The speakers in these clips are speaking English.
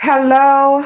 Hello,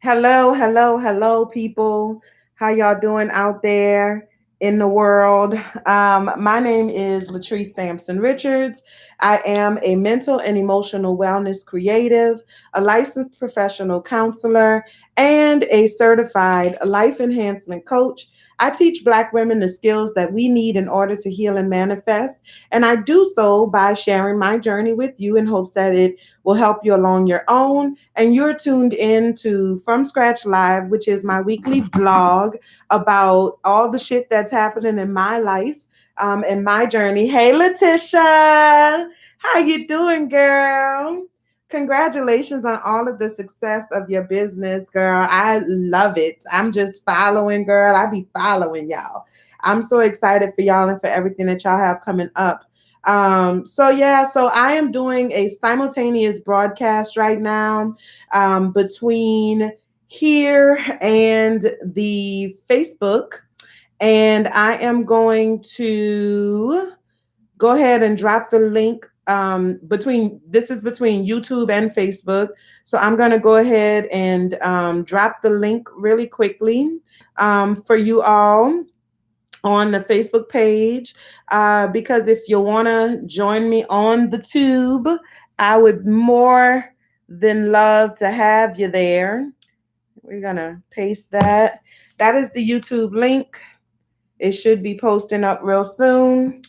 hello, people. How y'all doing out there in the world? My name is Latrice Sampson Richards. I am a mental and emotional wellness creative, a licensed professional counselor, and a certified life enhancement coach. I teach Black women the skills that we need in order to heal and manifest. And I do so by sharing my journey with you in hopes that it will help you along your own. And you're tuned in to From Scratch Live, which is my weekly vlog about all the shit that's happening in my life and my journey. Hey, Letitia, how you doing, girl? Congratulations on all of the success of your business, girl. I love it. I'm just following, girl. I be following y'all. I'm so excited for y'all and for everything that y'all have coming up. So I am doing a simultaneous broadcast right now between here and the Facebook, and I am going to go ahead and drop the link between YouTube and Facebook. So I'm going to go ahead and drop the link really quickly for you all on the Facebook page, because if you want to join me on the tube, I would more than love to have you there. We're going to paste that. That is the YouTube link. It should be posting up real soon.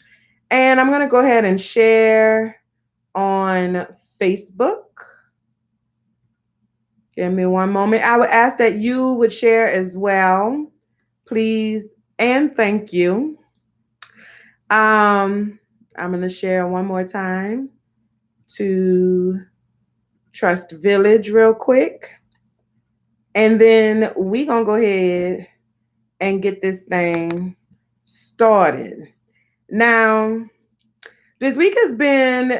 And I'm going to go ahead and share on Facebook. Give me one moment. I would ask that you would share as well, please, and thank you. I'm going to share one more time to Trust Village real quick. And then we going to go ahead and get this thing started. Now, this week it's been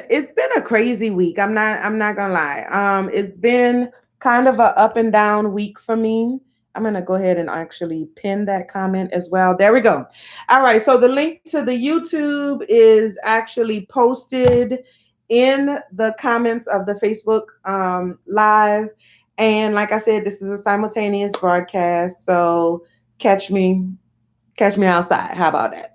a crazy week. I'm not going to lie. It's been kind of a up and down week for me. I'm going to go ahead and actually pin that comment as well. There we go. All right. So the link to the YouTube is actually posted in the comments of the Facebook live. And like I said, this is a simultaneous broadcast. So catch me, catch me outside. How about that?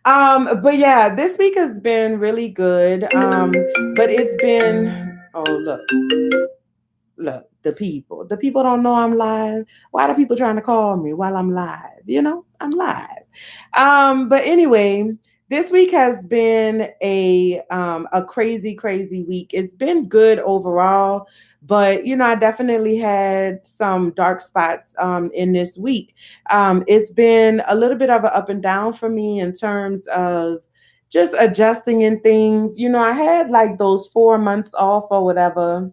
But yeah, this week has been really good. But it's been, oh, look, the people don't know I'm live. Why are people trying to call me while I'm live? I'm live. But anyway, this week has been a crazy week. It's been good overall, but I definitely had some dark spots in this week. It's been a little bit of an up and down for me in terms of just adjusting in things. I had like those 4 months off or whatever,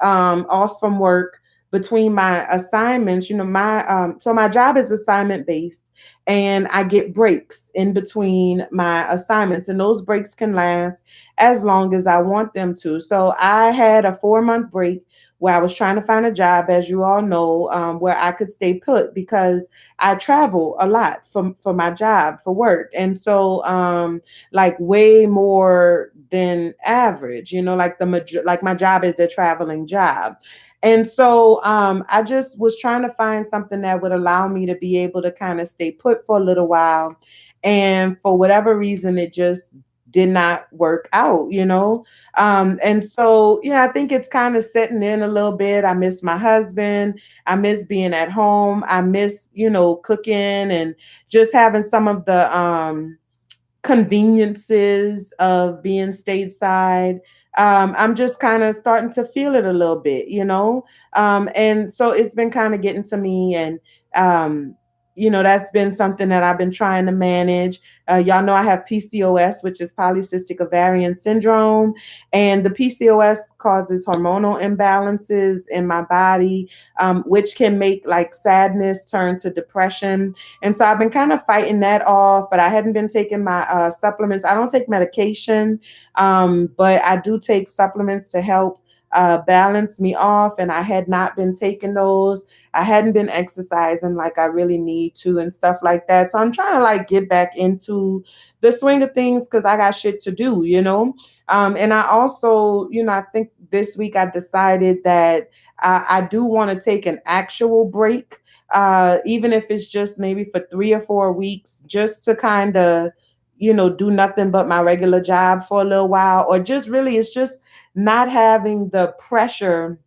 off from work between my assignments. My job is assignment based, and I get breaks in between my assignments, and those breaks can last as long as I want them to. So I had a 4 month break where I was trying to find a job, as you all know, where I could stay put because I travel a lot for my job, for work. And so, like way more than average, like my job is a traveling job. And so I just was trying to find something that would allow me to be able to kind of stay put for a little while. And for whatever reason, it just did not work out. And so, yeah, I think it's kind of setting in a little bit. I miss my husband. I miss being at home. I miss, cooking and just having some of the conveniences of being stateside. I'm just kind of starting to feel it a little bit. And so it's been kind of getting to me, and that's been something that I've been trying to manage. Y'all know I have PCOS, which is polycystic ovarian syndrome, and the PCOS causes hormonal imbalances in my body, which can make like sadness turn to depression. And so I've been kind of fighting that off, but I hadn't been taking my supplements. I don't take medication, but I do take supplements to help balance me off, and I had not been taking those. I hadn't been exercising like I really need to and stuff like that. So I'm trying to like get back into the swing of things because I got shit to do, you know. And I also, you know, I think this week I decided that I do want to take an actual break, even if it's just maybe for 3 or 4 weeks, just to kind of, you know, do nothing but my regular job for a little while, or just really, it's just not having the pressure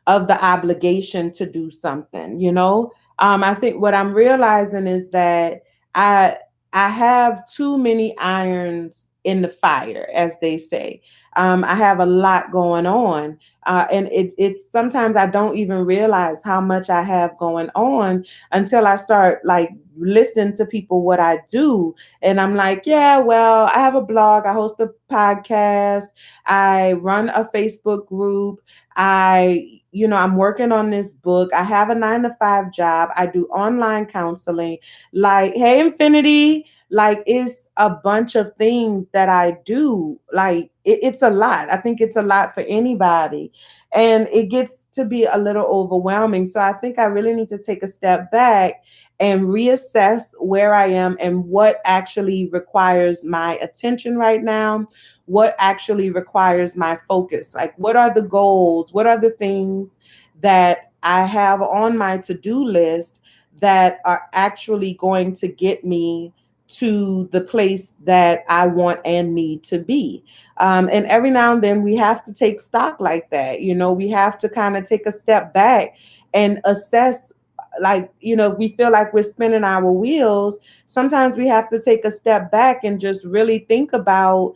of the obligation to do something, you know. I think what I'm realizing is that I I have too many irons in the fire, as they say. I have a lot going on, and it's sometimes I don't even realize how much I have going on until I start like listening to people what I do, and I'm like, yeah, well, I have a blog, I host a podcast, I run a Facebook group, I'm working on this book. I have a 9 to 5 job. I do online counseling. Like, hey, Infinity, like, it's a bunch of things that I do. Like, it's a lot. I think it's a lot for anybody. And it gets to be a little overwhelming. So I think I really need to take a step back and reassess where I am and what actually requires my attention right now, what actually requires my focus. Like, what are the goals? What are the things that I have on my to do list that are actually going to get me to the place that I want and need to be? And every now and then we have to take stock like that. You know, we have to kind of take a step back and assess. Like, you know, if we feel like we're spinning our wheels, sometimes we have to take a step back and just really think about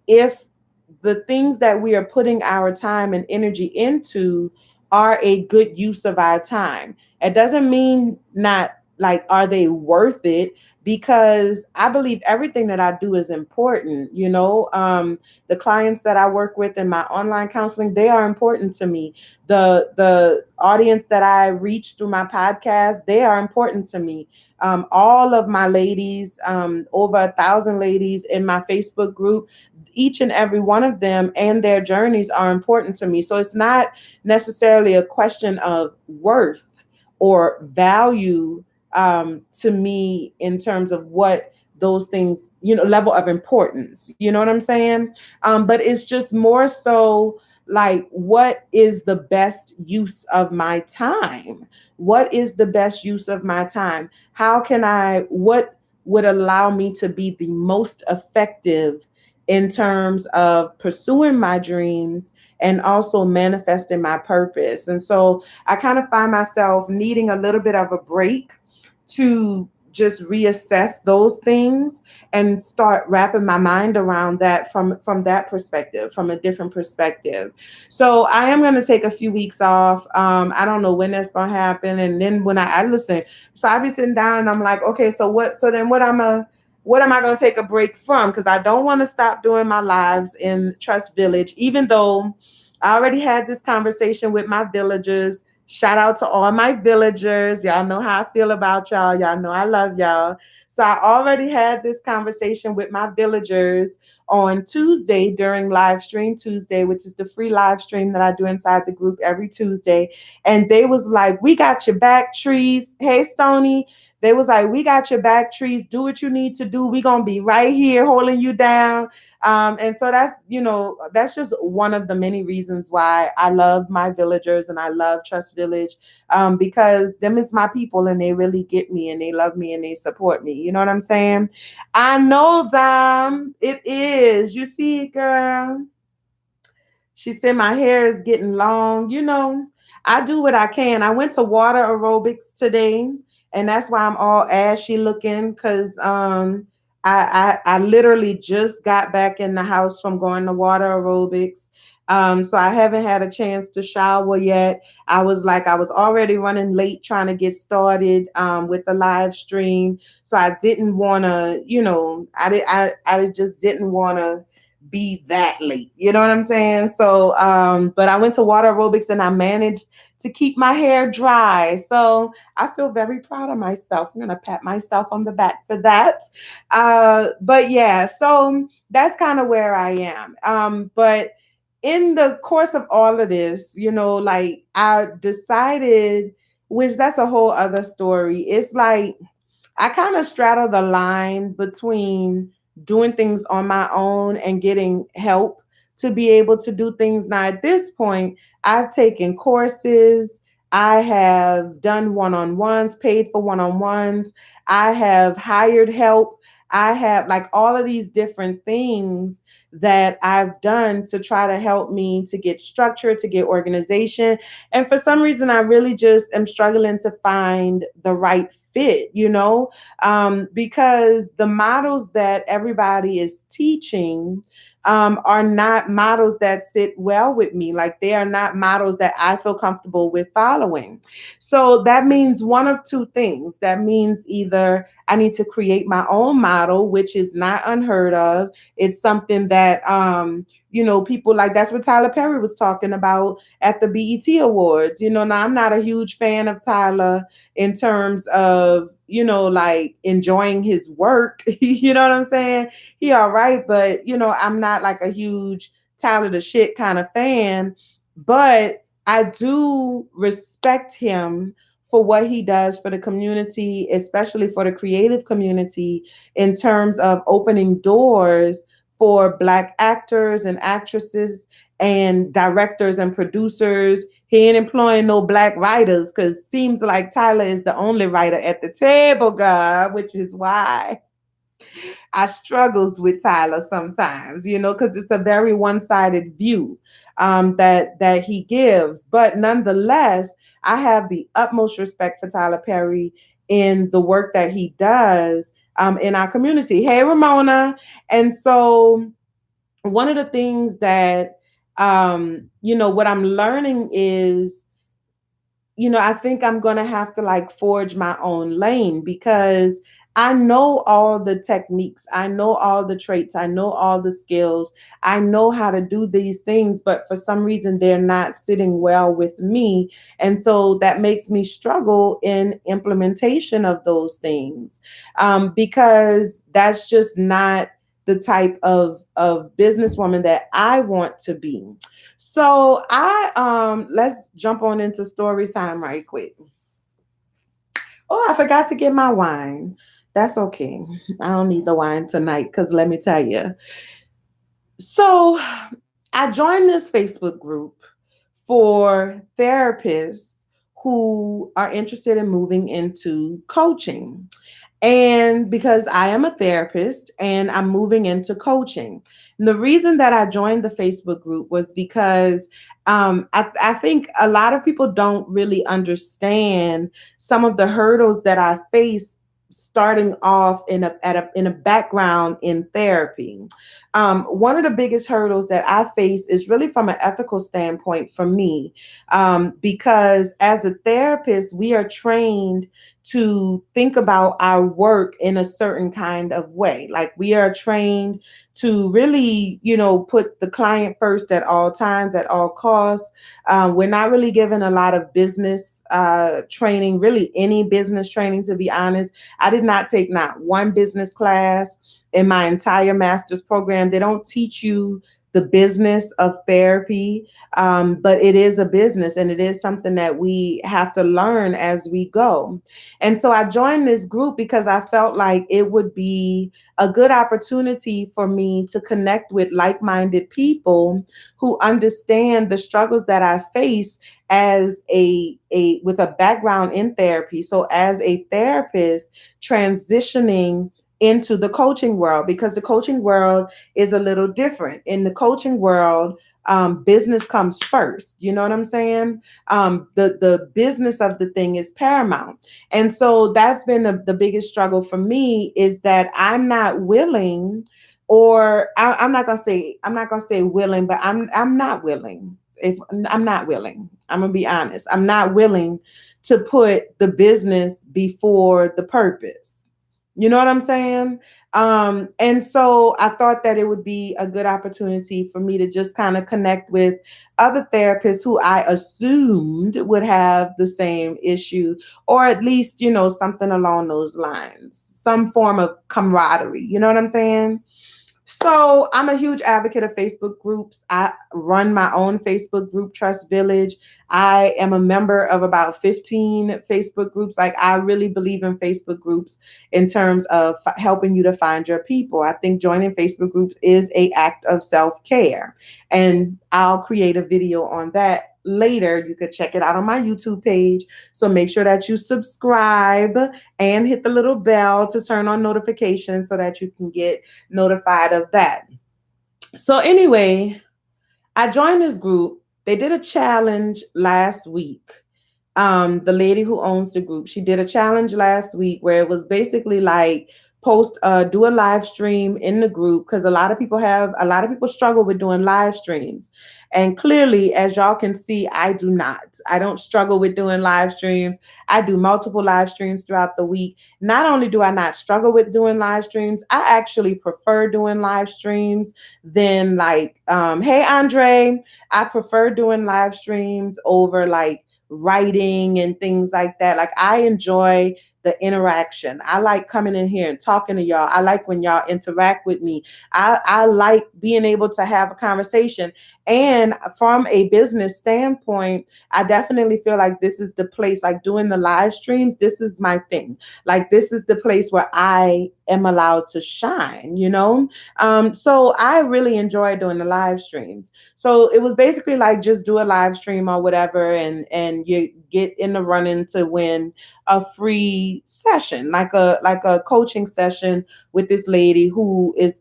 if the things that we are putting our time and energy into are a good use of our time. It doesn't mean not like, are they worth it? Because I believe everything that I do is important. You know, the clients that I work with in my online counseling, they are important to me. The audience that I reach through my podcast, they are important to me. All of my ladies, over 1,000 ladies in my Facebook group, each and every one of them and their journeys are important to me. So it's not necessarily a question of worth or value, to me, in terms of what those things, you know, level of importance. You know what I'm saying? But it's just more so like, what is the best use of my time? What is the best use of my time? What would allow me to be the most effective in terms of pursuing my dreams and also manifesting my purpose? And so I kind of find myself needing a little bit of a break to just reassess those things and start wrapping my mind around that from that perspective, from a different perspective. So I am going to take a few weeks off. I don't know when that's going to happen. And then when I listen, so I be sitting down and I'm like, okay, so then what am I going to take a break from? Because I don't want to stop doing my lives in Trust Village, even though I already had this conversation with my villagers. Shout out to all my villagers. Y'all know how I feel about y'all. Y'all know I love y'all. So I already had this conversation with my villagers on Tuesday during Live Stream Tuesday, which is the free live stream that I do inside the group every Tuesday. And they was like, we got your back, Trees. Hey, Stony. They was like, we got your back, Trees. Do what you need to do. We gonna be right here holding you down. And so that's, you know, that's just one of the many reasons why I love my villagers and I love Trust Village, because them is my people and they really get me and they love me and they support me. You know what I'm saying? I know, Dom. It is. You see, girl. She said my hair is getting long. You know, I do what I can. I went to water aerobics today, and that's why I'm all ashy looking, because I literally just got back in the house from going to water aerobics. So I haven't had a chance to shower yet. I was already running late trying to get started with the live stream. So I didn't want to, you know, I just didn't want to be that late. You know what I'm saying? So, but I went to water aerobics and I managed to keep my hair dry. So I feel very proud of myself. I'm going to pat myself on the back for that. But yeah, so that's kind of where I am. But in the course of all of this, like I decided, which that's a whole other story. It's like I kind of straddle the line between doing things on my own and getting help to be able to do things. Now, at this point, I've taken courses, I have done one on ones, paid for one on ones, I have hired help. I have like all of these different things that I've done to try to help me to get structure, to get organization. And for some reason, I really just am struggling to find the right fit, because the models that everybody is teaching are not models that sit well with me. Like they are not models that I feel comfortable with following. So that means one of two things. That means either I need to create my own model, which is not unheard of. It's something that, people like that's what Tyler Perry was talking about at the BET Awards. Now I'm not a huge fan of Tyler in terms of, like enjoying his work. You know what I'm saying? He all right, but I'm not like a huge Tyler the shit kind of fan. But I do respect him for what he does for the community, especially for the creative community, in terms of opening doors for Black actors and actresses and directors and producers. He ain't employing no Black writers because seems like Tyler is the only writer at the table, God, which is why I struggles with Tyler sometimes, because it's a very one-sided view that he gives. But nonetheless, I have the utmost respect for Tyler Perry in the work that he does in our community. Hey, Ramona. And so one of the things that what I'm learning is, I think I'm going to have to like forge my own lane because I know all the techniques, I know all the traits, I know all the skills, I know how to do these things, but for some reason they're not sitting well with me. And so that makes me struggle in implementation of those things because that's just not the type of businesswoman that I want to be. So I let's jump on into story time right quick. Oh, I forgot to get my wine. That's okay. I don't need the wine tonight because let me tell you. So I joined this Facebook group for therapists who are interested in moving into coaching. And because I am a therapist and I'm moving into coaching. And the reason that I joined the Facebook group was because I think a lot of people don't really understand some of the hurdles that I face starting off in a background in therapy. One of the biggest hurdles that I face is really from an ethical standpoint for me, because as a therapist, we are trained to think about our work in a certain kind of way. Like we are trained to really, put the client first at all times, at all costs. We're not really given a lot of business training, really any business training, to be honest. I did not take not one business class in my entire master's program. They don't teach you the business of therapy, but it is a business and it is something that we have to learn as we go. And so I joined this group because I felt like it would be a good opportunity for me to connect with like-minded people who understand the struggles that I face as a with a background in therapy. So as a therapist transitioning into the coaching world, because the coaching world is a little different. In the coaching world, business comes first. You know what I'm saying? The business of the thing is paramount. And so that's been the biggest struggle for me is that I'm not willing, or I'm not gonna say willing, but I'm not willing. If I'm not willing, I'm gonna be honest. I'm not willing to put the business before the purpose. You know what I'm saying? And so I thought that it would be a good opportunity for me to just kind of connect with other therapists who I assumed would have the same issue, or at least, something along those lines, some form of camaraderie. You know what I'm saying? So I'm a huge advocate of Facebook groups. I run my own Facebook group, Trust Village. I am a member of about 15 Facebook groups. Like I really believe in Facebook groups in terms of helping you to find your people. I think joining Facebook groups is a act of self-care. And I'll create a video on that later. You could check it out on my YouTube page. So make sure that you subscribe and hit the little bell to turn on notifications so that you can get notified of that. So anyway, I joined this group. They did a challenge last week. The lady who owns the group, she did a challenge last week where it was basically like do a live stream in the group, because a lot of people struggle with doing live streams. And clearly, as y'all can see, I don't struggle with doing live streams. I do multiple live streams throughout the week. Not only do I not struggle with doing live streams, I actually prefer doing live streams than hey Andre, I prefer doing live streams over like writing and things like that. Like I enjoy the interaction. I like coming in here and talking to y'all. I like when y'all interact with me. I like being able to have a conversation. And from a business standpoint, I definitely feel like this is the place, like doing the live streams, this is my thing. Like this is the place where I am allowed to shine, you know? So I really enjoy doing the live streams. So it was basically like just do a live stream or whatever, and you get in the running to win a free session, like a coaching session with this lady who is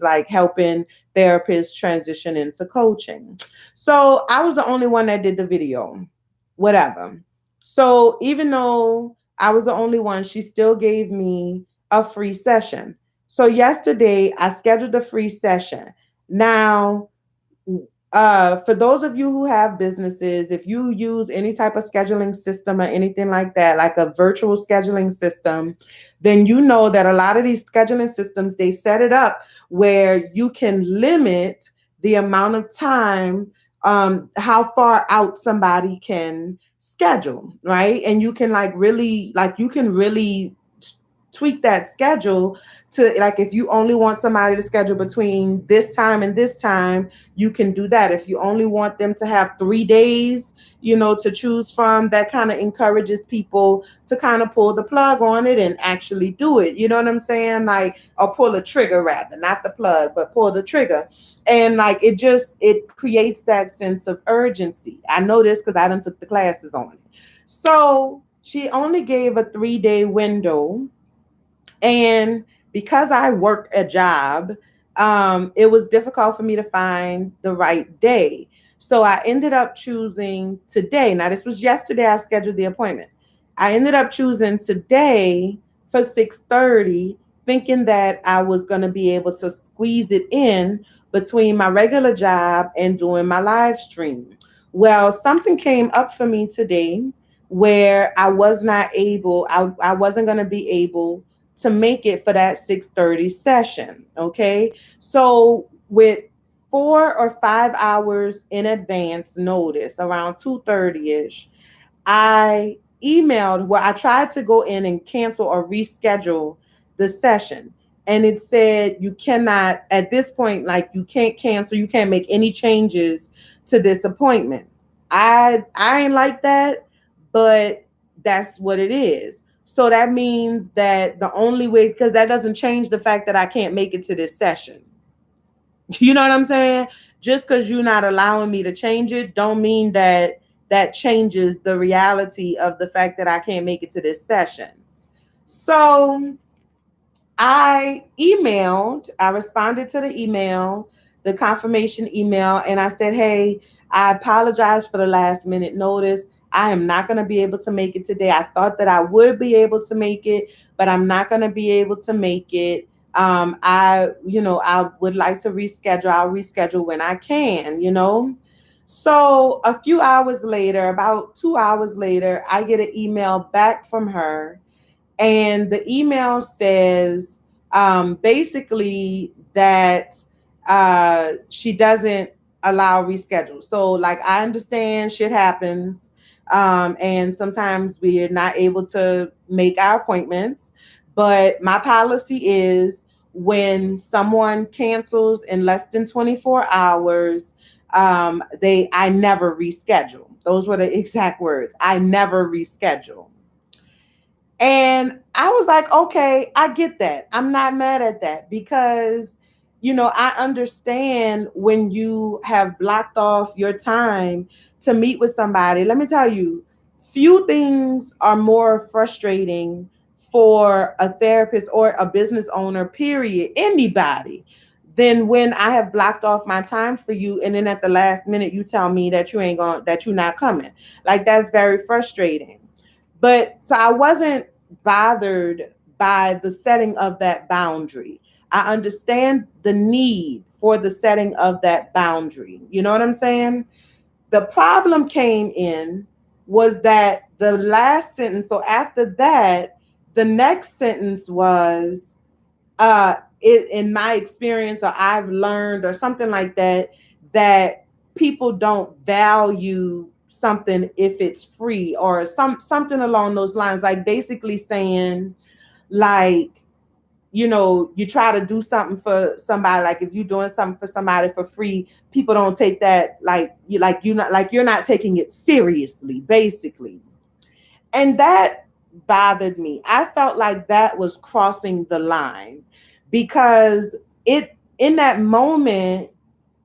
like helping therapists transition into coaching. So I was the only one that did the video, whatever. So even though I was the only one, she still gave me a free session. So yesterday I scheduled a free session. Now, for those of you who have businesses, if you use any type of scheduling system or anything like that, like a virtual scheduling system, then you know that a lot of these scheduling systems, they set it up where you can limit the amount of time, how far out somebody can schedule, right? And you can really tweak that schedule to, like, if you only want somebody to schedule between this time and this time, you can do that. If you only want them to have 3 days, to choose from, that kind of encourages people to kind of pull the plug on it and actually do it. You know what I'm saying? Like, or pull the trigger rather, not the plug, but pull the trigger. And like, it creates that sense of urgency. I know this because I done took the classes on it. So she only gave a 3-day window, and because I work a job, it was difficult for me to find the right day. So I ended up choosing today. Now, this was yesterday I scheduled the appointment. I ended up choosing today for 6:30, thinking that I was going to be able to squeeze it in between my regular job and doing my live stream. Well, something came up for me today where I wasn't going to be able to make it for that 6:30 session. Okay. So with 4 or 5 hours in advance notice, around 2:30ish, I I tried to go in and cancel or reschedule the session. And it said you cannot, at this point, like, you can't cancel, you can't make any changes to this appointment. I ain't like that, but that's what it is. So that means that the only way, because that doesn't change the fact that I can't make it to this session. You know what I'm saying? Just because you're not allowing me to change it, don't mean that that changes the reality of the fact that I can't make it to this session. So I responded to the email, the confirmation email, and I said, hey, I apologize for the last minute notice. I am not going to be able to make it today. I thought that I would be able to make it, but I'm not going to be able to make it. I would like to reschedule. I'll reschedule when I can. So a few hours later, about 2 hours later, I get an email back from her, and the email says basically that she doesn't allow reschedule. So, like, I understand shit happens, and sometimes we're not able to make our appointments. But my policy is when someone cancels in less than 24 hours, I never reschedule. Those were the exact words. I never reschedule. And I was like, okay, I get that. I'm not mad at that because, I understand when you have blocked off your time to meet with somebody. Let me tell you, few things are more frustrating for a therapist or a business owner, period, anybody, than when I have blocked off my time for you and then at the last minute you tell me that that you're not coming. Like that's very frustrating. But so I wasn't bothered by the setting of that boundary. I understand the need for the setting of that boundary. You know what I'm saying? The problem came in was that the last sentence, so after that, the next sentence was in my experience, or I've learned or something like that, that people don't value something if it's free or something along those lines, like basically saying like, you try to do something for somebody, like if you're doing something for somebody for free, people don't take that like you're not taking it seriously, basically. And that bothered me. I felt like that was crossing the line because it in that moment,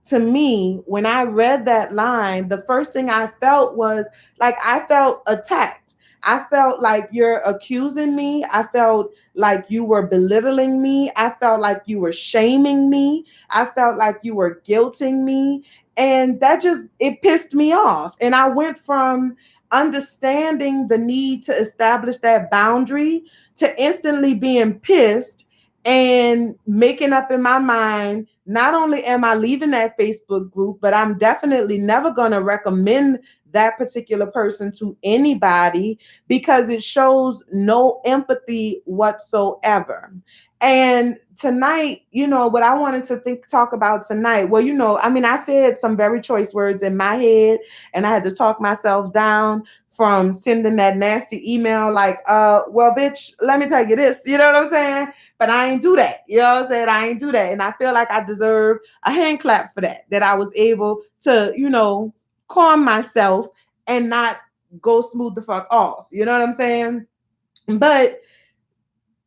to me, when I read that line, the first thing I felt was like I felt attacked. I felt like you're accusing me. I felt like you were belittling me. I felt like you were shaming me. I felt like you were guilting me. And that just, it pissed me off. And I went from understanding the need to establish that boundary to instantly being pissed and making up in my mind, not only am I leaving that Facebook group, but I'm definitely never going to recommend that particular person to anybody because it shows no empathy whatsoever. And tonight, what I wanted to talk about tonight, well, I mean, I said some very choice words in my head and I had to talk myself down from sending that nasty email like, well, bitch, let me tell you this, you know what I'm saying? But I ain't do that. You know what I'm saying? I ain't do that. And I feel like I deserve a hand clap for that I was able to, calm myself and not go smooth the fuck off. You know what I'm saying? But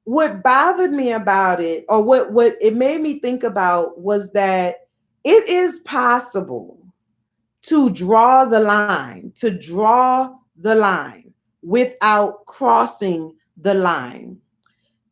what bothered me about it, or what it made me think about, was that it is possible to draw the line, without crossing the line.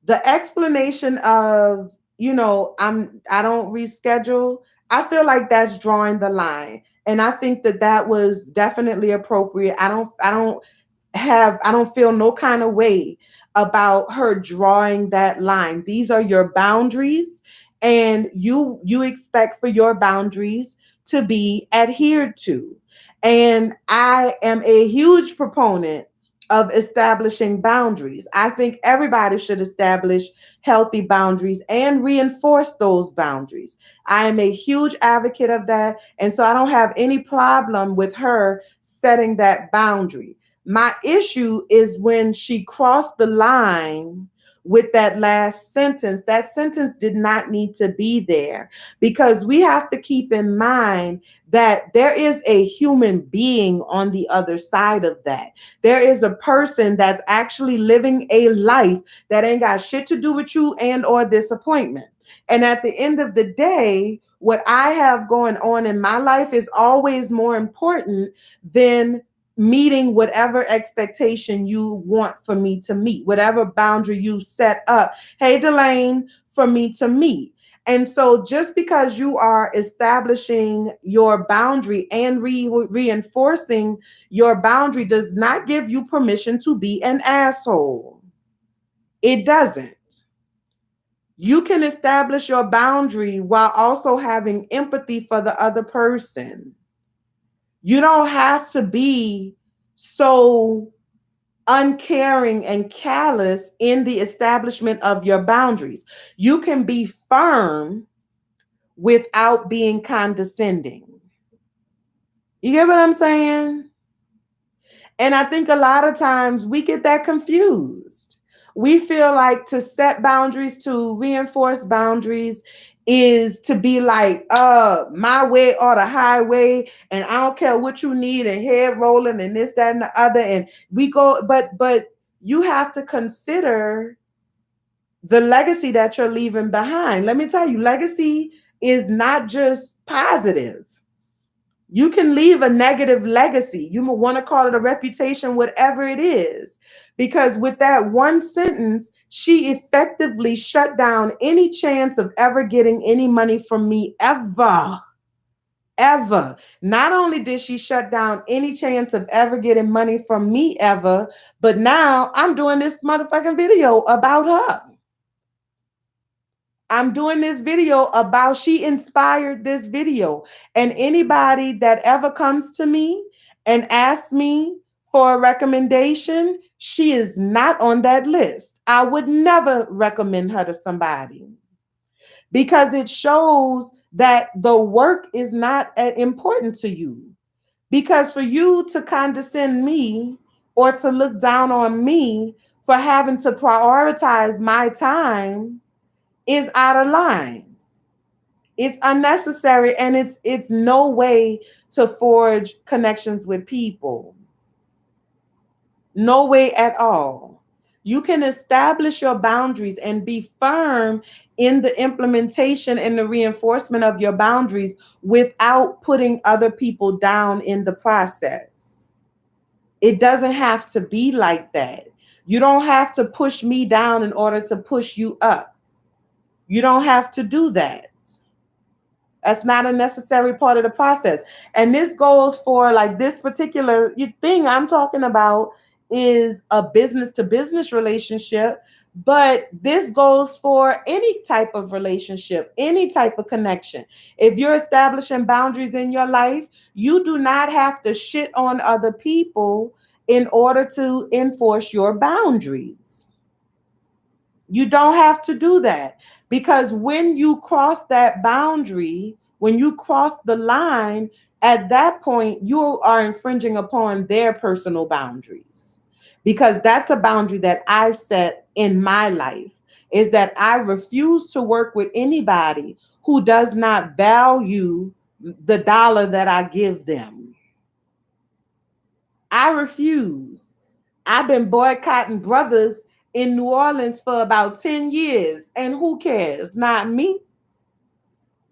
The explanation of, I don't reschedule, I feel like that's drawing the line. And I think that that was definitely appropriate. I don't feel no kind of way about her drawing that line. These are your boundaries, and you expect for your boundaries to be adhered to. And I am a huge proponent of establishing boundaries. I think everybody should establish healthy boundaries and reinforce those boundaries. I am a huge advocate of that. And so I don't have any problem with her setting that boundary. My issue is when she crossed the line with that last sentence. That sentence did not need to be there because we have to keep in mind that there is a human being on the other side of that. There is a person that's actually living a life that ain't got shit to do with you and or this appointment. And at the end of the day, what I have going on in my life is always more important than meeting whatever expectation you want for me to meet, whatever boundary you set up, hey, Delane, for me to meet. And so just because you are establishing your boundary and reinforcing your boundary does not give you permission to be an asshole. It doesn't. You can establish your boundary while also having empathy for the other person. You don't have to be so uncaring and callous in the establishment of your boundaries. You can be firm without being condescending. You get what I'm saying? And I think a lot of times we get that confused. We feel like to set boundaries, to reinforce boundaries, is to be like, my way or the highway, and I don't care what you need, and head rolling and this, that, and the other. And we go, but you have to consider the legacy that you're leaving behind. Let me tell you, legacy is not just positive. You can leave a negative legacy. You want to call it a reputation, whatever it is. Because with that one sentence, she effectively shut down any chance of ever getting any money from me ever. Ever. Not only did she shut down any chance of ever getting money from me ever, but now I'm doing this motherfucking video about her. I'm doing this video about, she inspired this video. And anybody that ever comes to me and asks me for a recommendation, she is not on that list. I would never recommend her to somebody because it shows that the work is not important to you. Because for you to condescend me or to look down on me for having to prioritize my time is out of line. It's unnecessary, and it's no way to forge connections with people. No way at all. You can establish your boundaries and be firm in the implementation and the reinforcement of your boundaries without putting other people down in the process. It doesn't have to be like that. You don't have to push me down in order to push you up. You don't have to do that. That's not a necessary part of the process. And this goes for like this particular thing I'm talking about is a business to business relationship, but this goes for any type of relationship, any type of connection. If you're establishing boundaries in your life, you do not have to shit on other people in order to enforce your boundaries. You don't have to do that, because when you cross that boundary, when you cross the line, at that point, you are infringing upon their personal boundaries. Because that's a boundary that I've set in my life, is that I refuse to work with anybody who does not value the dollar that I give them. I refuse. I've been boycotting brothers in New Orleans for about 10 years. And who cares? Not me.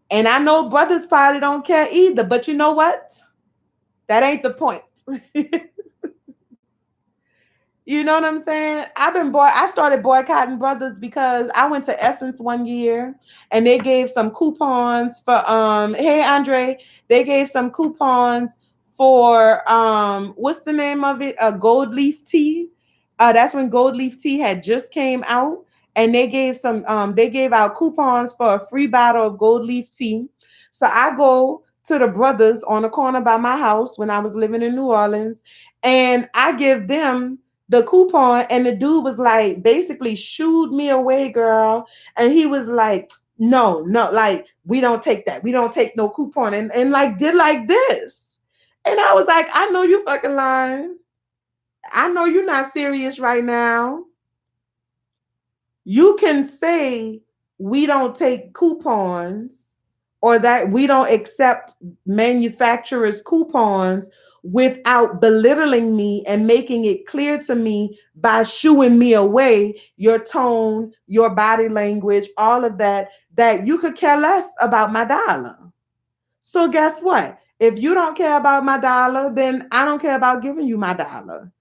And I know brothers probably don't care either. But you know what? That ain't the point. You know what I'm saying? I started boycotting brothers because I went to Essence one year and they gave some coupons for hey Andre, they gave some coupons for what's the name of it? A gold leaf tea. That's when gold leaf tea had just came out, and they gave out coupons for a free bottle of gold leaf tea. So I go to the brothers on the corner by my house when I was living in New Orleans, and I give them the coupon, and the dude was like basically shooed me away, girl. And he was like, no, like we don't take that. We don't take no coupon, and like did like this. And I was like, I know you fucking lying. I know you're not serious right now. You can say we don't take coupons or that we don't accept manufacturers' coupons without belittling me and making it clear to me by shooing me away, your tone, your body language, all of that, that you could care less about my dollar. So guess what? If you don't care about my dollar, then I don't care about giving you my dollar.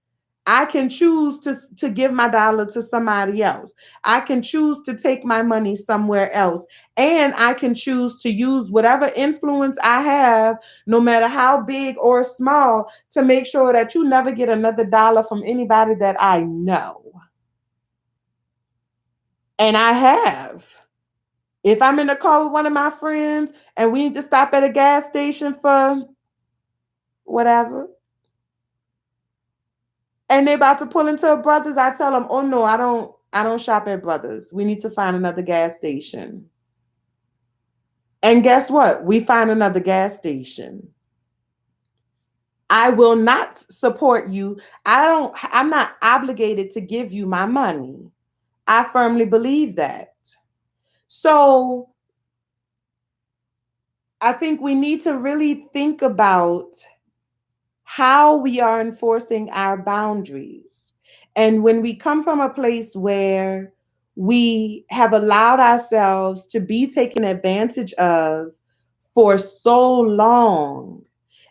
I can choose to give my dollar to somebody else. I can choose to take my money somewhere else. And I can choose to use whatever influence I have, no matter how big or small, to make sure that you never get another dollar from anybody that I know. And I have. If I'm in the car with one of my friends and we need to stop at a gas station for whatever, and they about to pull into a Brothers, I tell them, oh no, I don't shop at Brothers. We need to find another gas station. And guess what? We find another gas station. I will not support you. I'm not obligated to give you my money. I firmly believe that. So I think we need to really think about how we are enforcing our boundaries. And when we come from a place where we have allowed ourselves to be taken advantage of for so long,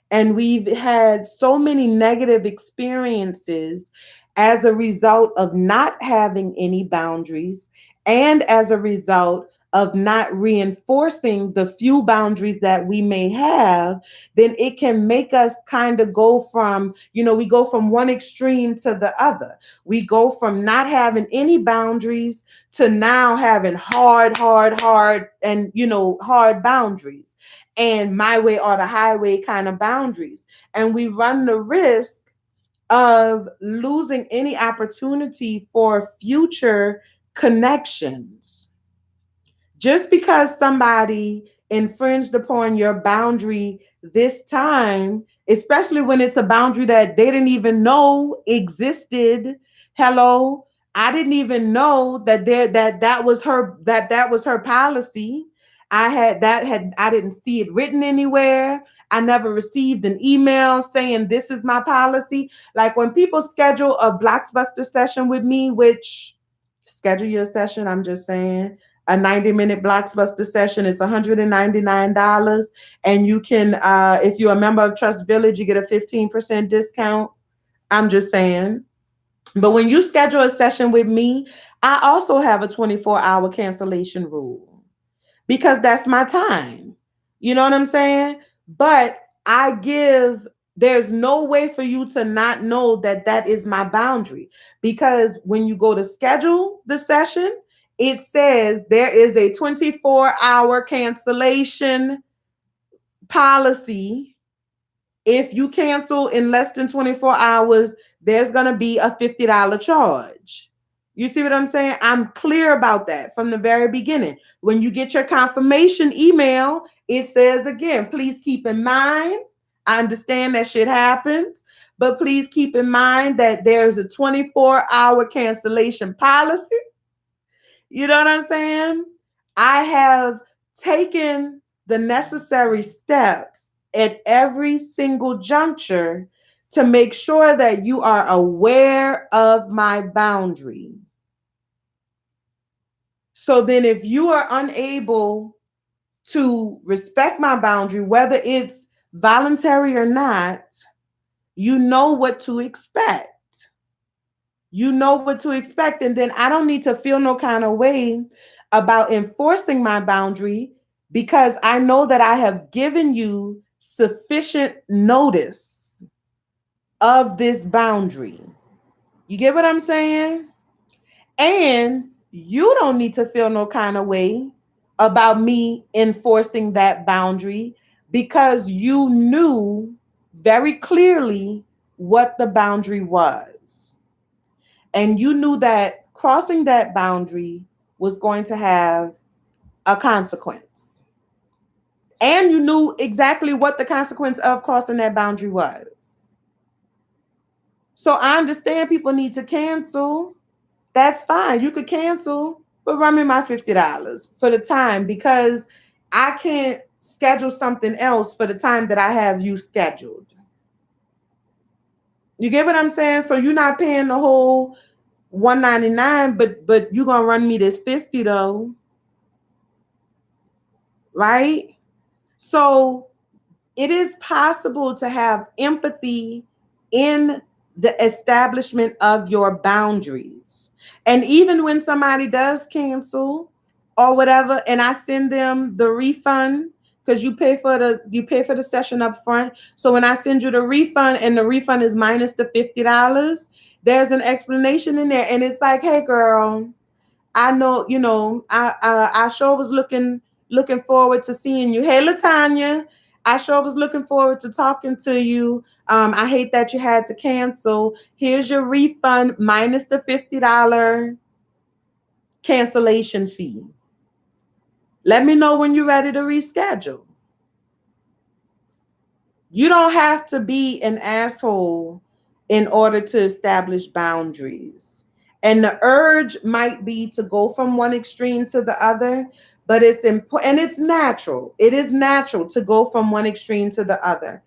and we've had so many negative experiences as a result of not having any boundaries and as a result of not reinforcing the few boundaries that we may have, then it can make us kind of go from, we go from one extreme to the other. We go from not having any boundaries to now having hard, and, hard boundaries, and my way or the highway kind of boundaries. And we run the risk of losing any opportunity for future connections. Just because somebody infringed upon your boundary this time, especially when it's a boundary that they didn't even know existed. Hello, I didn't even know that was her policy. I didn't see it written anywhere. I never received an email saying this is my policy. Like when people schedule a Blockbuster session with me, which schedule your session, I'm just saying, a 90-minute Blockbuster session is $199. And you can, if you're a member of Trust Village, you get a 15% discount. I'm just saying. But when you schedule a session with me, I also have a 24-hour cancellation rule because that's my time. You know what I'm saying? But there's no way for you to not know that that is my boundary, because when you go to schedule the session, it says there is a 24-hour cancellation policy. If you cancel in less than 24 hours, there's going to be a $50 charge. You see what I'm saying? I'm clear about that from the very beginning. When you get your confirmation email, it says again, please keep in mind, I understand that shit happens, but please keep in mind that there's a 24-hour cancellation policy. You know what I'm saying? I have taken the necessary steps at every single juncture to make sure that you are aware of my boundary. So then if you are unable to respect my boundary, whether it's voluntary or not, you know what to expect. You know what to expect. And then I don't need to feel no kind of way about enforcing my boundary, because I know that I have given you sufficient notice of this boundary. You get what I'm saying? And you don't need to feel no kind of way about me enforcing that boundary, because you knew very clearly what the boundary was. And you knew that crossing that boundary was going to have a consequence. And you knew exactly what the consequence of crossing that boundary was. So I understand people need to cancel. That's fine. You could cancel, but run me my $50 for the time, because I can't schedule something else for the time that I have you scheduled. You get what I'm saying? So you're not paying the whole $199, but you're gonna run me this 50 though, right? So it is possible to have empathy in the establishment of your boundaries. And even when somebody does cancel or whatever, and I send them the refund, because you pay for the session up front. So when I send you the refund and the refund is minus the $50, there's an explanation in there. And it's like, hey girl, I know, I sure was looking forward to seeing you. Hey, Latanya, I sure was looking forward to talking to you. I hate that you had to cancel. Here's your refund minus the $50 cancellation fee. Let me know when you're ready to reschedule. You don't have to be an asshole in order to establish boundaries. And the urge might be to go from one extreme to the other, but it's important and it's natural. It is natural to go from one extreme to the other.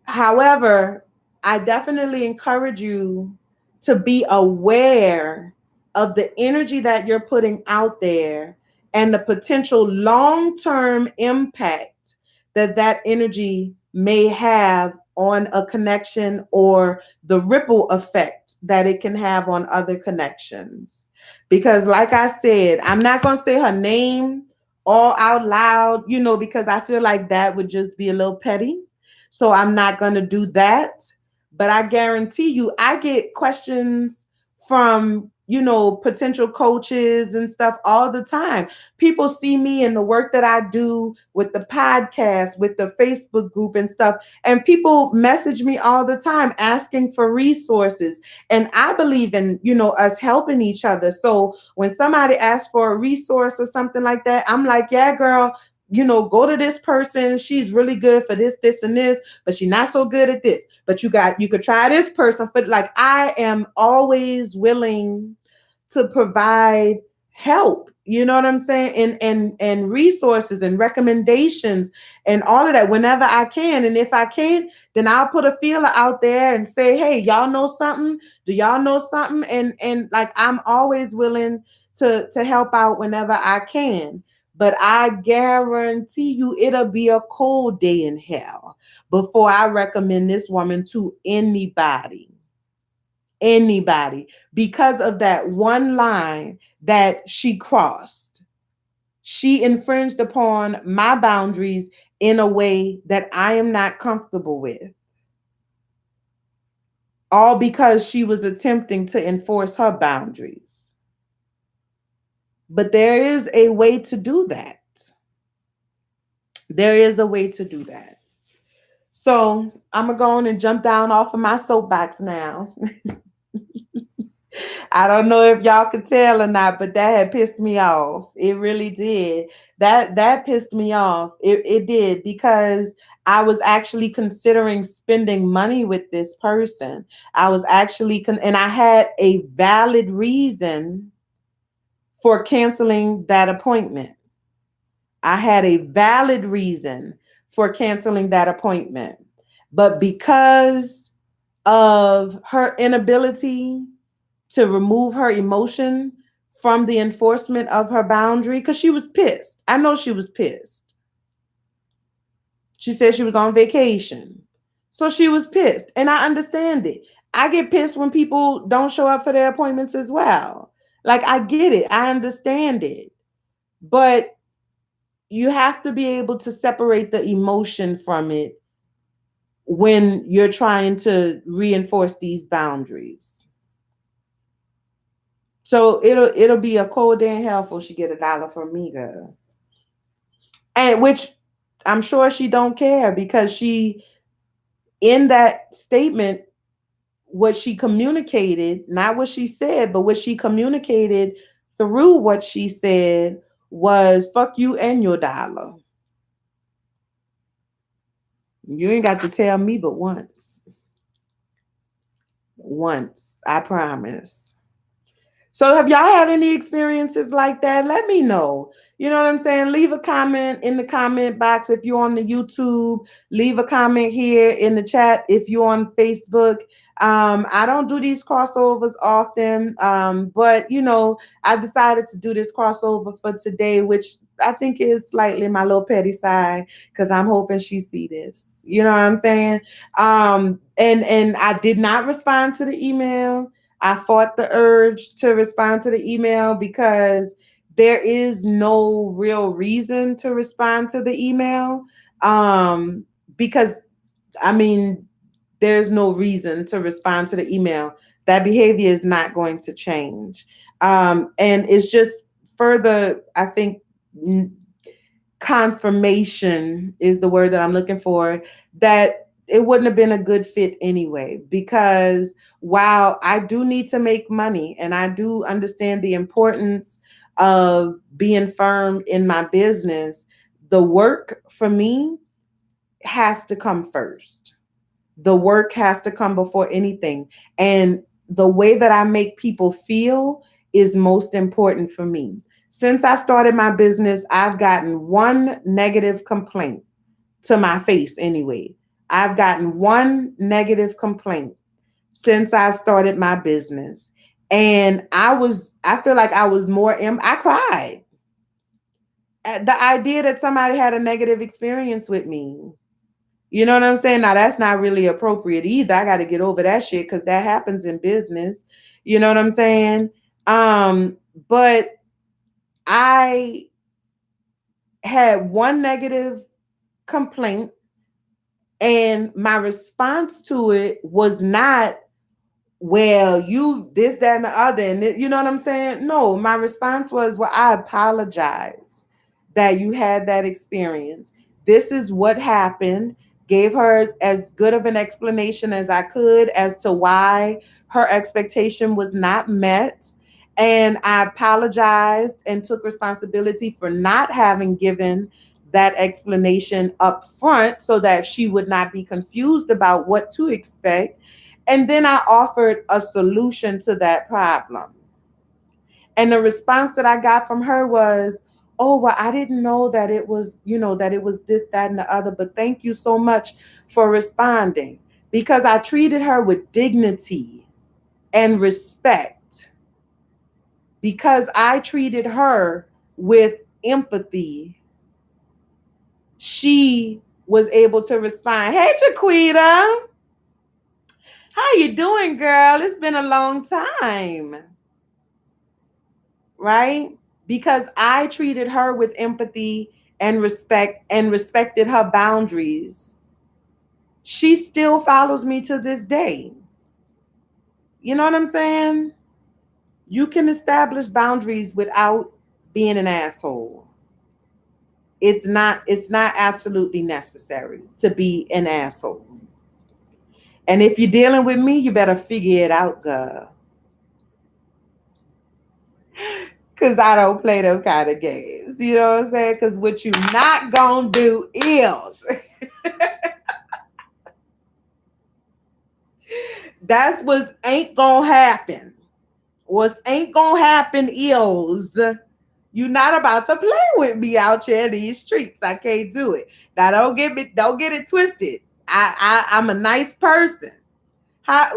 However, I definitely encourage you to be aware of the energy that you're putting out there and the potential long term impact that that energy may have on a connection or the ripple effect that it can have on other connections. Because, like I said, I'm not going to say her name all out loud, because I feel like that would just be a little petty. So I'm not going to do that. But I guarantee you, I get questions from, potential coaches and stuff all the time. People see me in the work that I do with the podcast, with the Facebook group and stuff. And people message me all the time asking for resources. And I believe in, us helping each other. So when somebody asks for a resource or something like that, I'm like, yeah, girl, go to this person. She's really good for this, this, and this, but she's not so good at this. But you could try this person. But like, I am always willing to provide help. You know what I'm saying? And resources and recommendations and all of that whenever I can. And if I can't, then I'll put a feeler out there and say, hey, y'all know something? Do y'all know something? And like, I'm always willing to help out whenever I can. But I guarantee you it'll be a cold day in hell before I recommend this woman to anybody. Anybody. Because of that one line that she crossed. She infringed upon my boundaries in a way that I am not comfortable with. All because she was attempting to enforce her boundaries. But there is a way to do that. There is a way to do that. So I'm going to go on and jump down off of my soapbox now. I don't know if y'all could tell or not, but that had pissed me off. It really did. That pissed me off. It did, because I was actually considering spending money with this person. I was actually, and I had a valid reason for canceling that appointment. I had a valid reason for canceling that appointment. But because of her inability to remove her emotion from the enforcement of her boundary, because she was pissed. I know she was pissed. She said she was on vacation. So she was pissed. And I understand it. I get pissed when people don't show up for their appointments as well. Like, I get it. I understand it. But you have to be able to separate the emotion from it when you're trying to reinforce these boundaries. So it'll be a cold day in hell before she get $1 from me, girl. And which I'm sure she don't care, because she, in that statement, what she communicated, not what she said, but what she communicated through what she said was, fuck you and your dollar. You ain't got to tell me but once. Once, I promise. So have y'all had any experiences like that? Let me know. You know what I'm saying? Leave a comment in the comment box if you're on the YouTube. Leave a comment here in the chat if you're on Facebook. I don't do these crossovers often, but I decided to do this crossover for today, which I think is slightly my little petty side, because I'm hoping she see this. You know what I'm saying? And I did not respond to the email. I fought the urge to respond to the email because there is no real reason to respond to the email. Because, I mean, there's no reason to respond to the email. That behavior is not going to change. And it's just further, I think, confirmation is the word that I'm looking for, that it wouldn't have been a good fit anyway. Because while I do need to make money and I do understand the importance of being firm in my business, the work for me has to come first. The work has to come before anything. And the way that I make people feel is most important for me. Since I started my business, I've gotten one negative complaint to my face anyway. I've gotten one negative complaint since I've started my business. And I feel like I was I cried at the idea that somebody had a negative experience with me. You know what I'm saying? Now that's not really appropriate either. I got to get over that shit because that happens in business. You know what I'm saying? But I had one negative complaint, and my response to it was not, well, you this, that, and the other. And you know what I'm saying? No, my response was, well, I apologize that you had that experience. This is what happened. Gave her as good of an explanation as I could as to why her expectation was not met. And I apologized and took responsibility for not having given that explanation up front so that she would not be confused about what to expect. And then I offered a solution to that problem. And the response that I got from her was, oh, well, I didn't know that it was, that it was this, that, and the other, but thank you so much for responding. Because I treated her with dignity and respect. Because I treated her with empathy, she was able to respond. Hey, Jaquita, how you doing, girl? It's been a long time. Right? Because I treated her with empathy and respect and respected her boundaries. She still follows me to this day. You know what I'm saying? You can establish boundaries without being an asshole. It's not absolutely necessary to be an asshole. And if you're dealing with me, you better figure it out, girl. Cause I don't play those kind of games. You know what I'm saying? Cause what you not gonna do is that's what ain't gonna happen. What ain't gonna happen is you not about to play with me out here in these streets. I can't do it. Now don't get it twisted. I'm a nice person.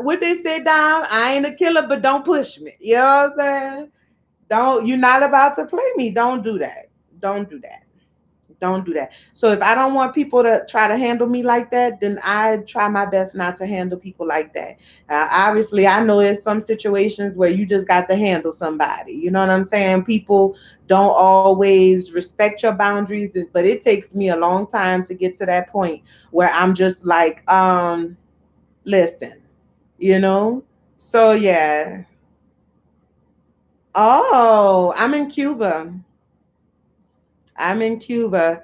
What they say, Dom? I ain't a killer, but don't push me. You know what I'm saying? Don't You're not about to play me. Don't do that. Don't do that. Don't do that. So if I don't want people to try to handle me like that, then I try my best not to handle people like that. Obviously, I know there's some situations where you just got to handle somebody. You know what I'm saying? People don't always respect your boundaries, but it takes me a long time to get to that point where I'm just like, listen, you know? So yeah. Oh, I'm in Cuba. I'm in Cuba.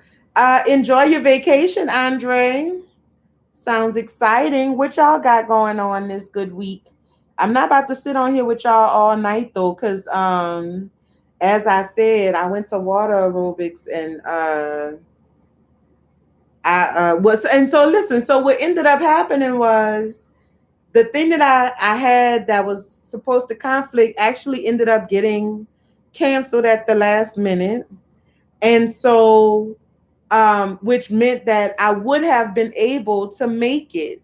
Enjoy your vacation, Andre. Sounds exciting. What y'all got going on this good week? I'm not about to sit on here with y'all all night though, because as I said, I went to water aerobics and I was and so listen, so what ended up happening was the thing that I had that was supposed to conflict actually ended up getting canceled at the last minute. And so which meant that I would have been able to make it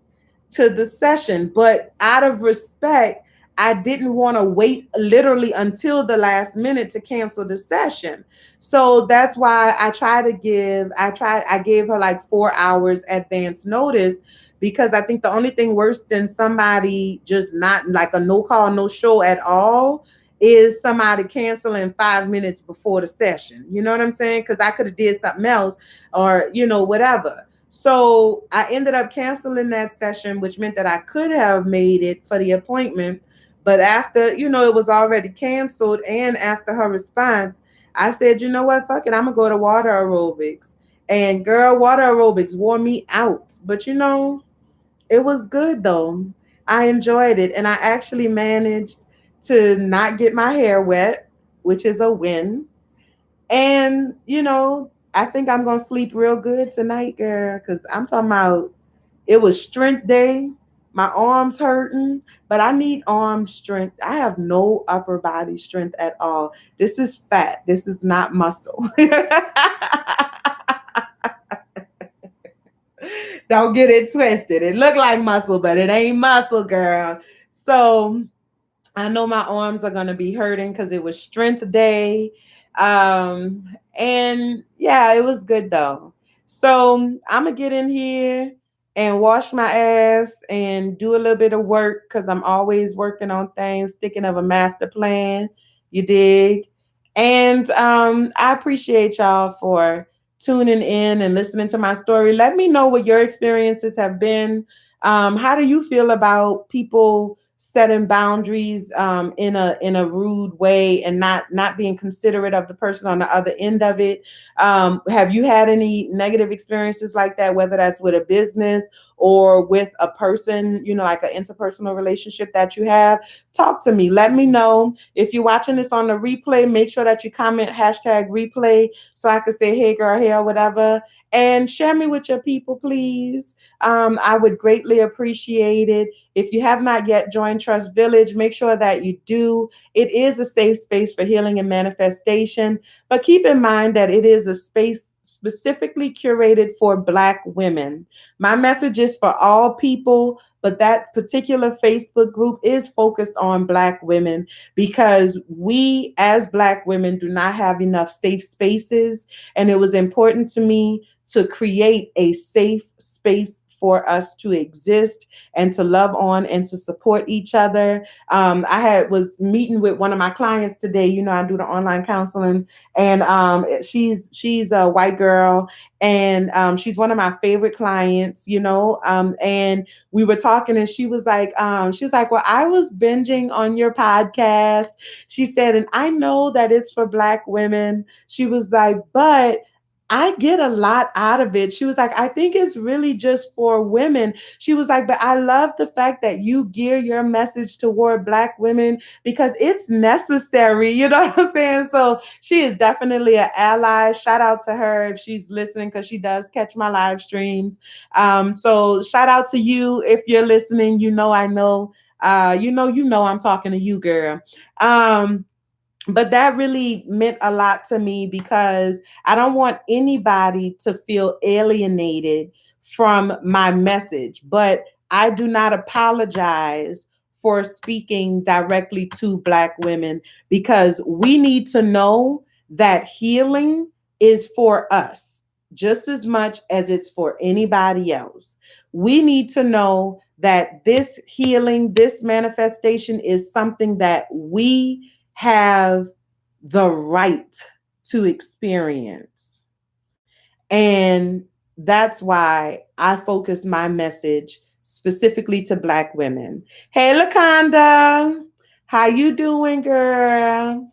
to the session. But out of respect, I didn't want to wait literally until the last minute to cancel the session. So that's why I gave her like 4 hours advance notice because I think the only thing worse than somebody just not like a no call, no show at all is somebody canceling 5 minutes before the session. You know what I'm saying? Because I could have did something else or, whatever. So I ended up canceling that session, which meant that I could have made it for the appointment. But after, it was already canceled and after her response, I said, you know what, fuck it, I'm going to go to water aerobics. And girl, water aerobics wore me out. But it was good though. I enjoyed it. And I actually managed to not get my hair wet, which is a win. And, I think I'm going to sleep real good tonight, girl, because I'm talking about it was strength day. My arms hurting, but I need arm strength. I have no upper body strength at all. This is fat. This is not muscle. Don't get it twisted. It look like muscle, but it ain't muscle, girl. So I know my arms are gonna be hurting because it was strength day. And yeah, it was good though. So I'm gonna get in here and wash my ass and do a little bit of work because I'm always working on things, thinking of a master plan. You dig? And I appreciate y'all for tuning in and listening to my story. Let me know what your experiences have been. How do you feel about people setting boundaries in a rude way and not being considerate of the person on the other end of it? Have you had any negative experiences like that, whether that's with a business or with a person, like an interpersonal relationship that you have? Talk to me. Let me know. If you're watching this on the replay, make sure that you comment #replay so I can say, hey girl, hey, or whatever. And share me with your people, please. I would greatly appreciate it. If you have not yet joined Trust Village, make sure that you do. It is a safe space for healing and manifestation, but keep in mind that it is a space specifically curated for Black women. My message is for all people, but that particular Facebook group is focused on Black women because we, as Black women, do not have enough safe spaces. And it was important to me to create a safe space for us to exist and to love on and to support each other. Was meeting with one of my clients today. I do the online counseling, and she's a white girl, and she's one of my favorite clients. And we were talking, and she was like, well, I was binging on your podcast. She said, and I know that it's for Black women. She was like, but I get a lot out of it. She was like, I think it's really just for women. She was like, but I love the fact that you gear your message toward Black women because it's necessary. You know what I'm saying? So she is definitely an ally. Shout out to her if she's listening because she does catch my live streams. So shout out to you if you're listening. I know. I'm talking to you, girl. But that really meant a lot to me because I don't want anybody to feel alienated from my message. But I do not apologize for speaking directly to Black women because we need to know that healing is for us just as much as it's for anybody else. We need to know that this healing, this manifestation is something that we have the right to experience. And that's why I focus my message specifically to Black women. Hey, Laconda, how you doing, girl?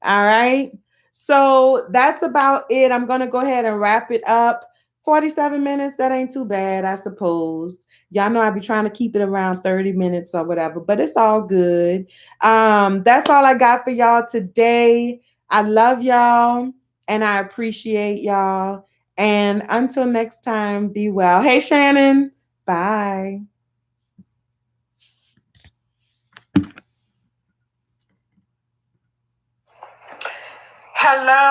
All right. So that's about it. I'm going to go ahead and wrap it up. 47 minutes, that ain't too bad, I suppose. Y'all know I be trying to keep it around 30 minutes or whatever, but it's all good. That's all I got for y'all today. I love y'all and I appreciate y'all. And until next time, be well. Hey, Shannon. Bye. Hello.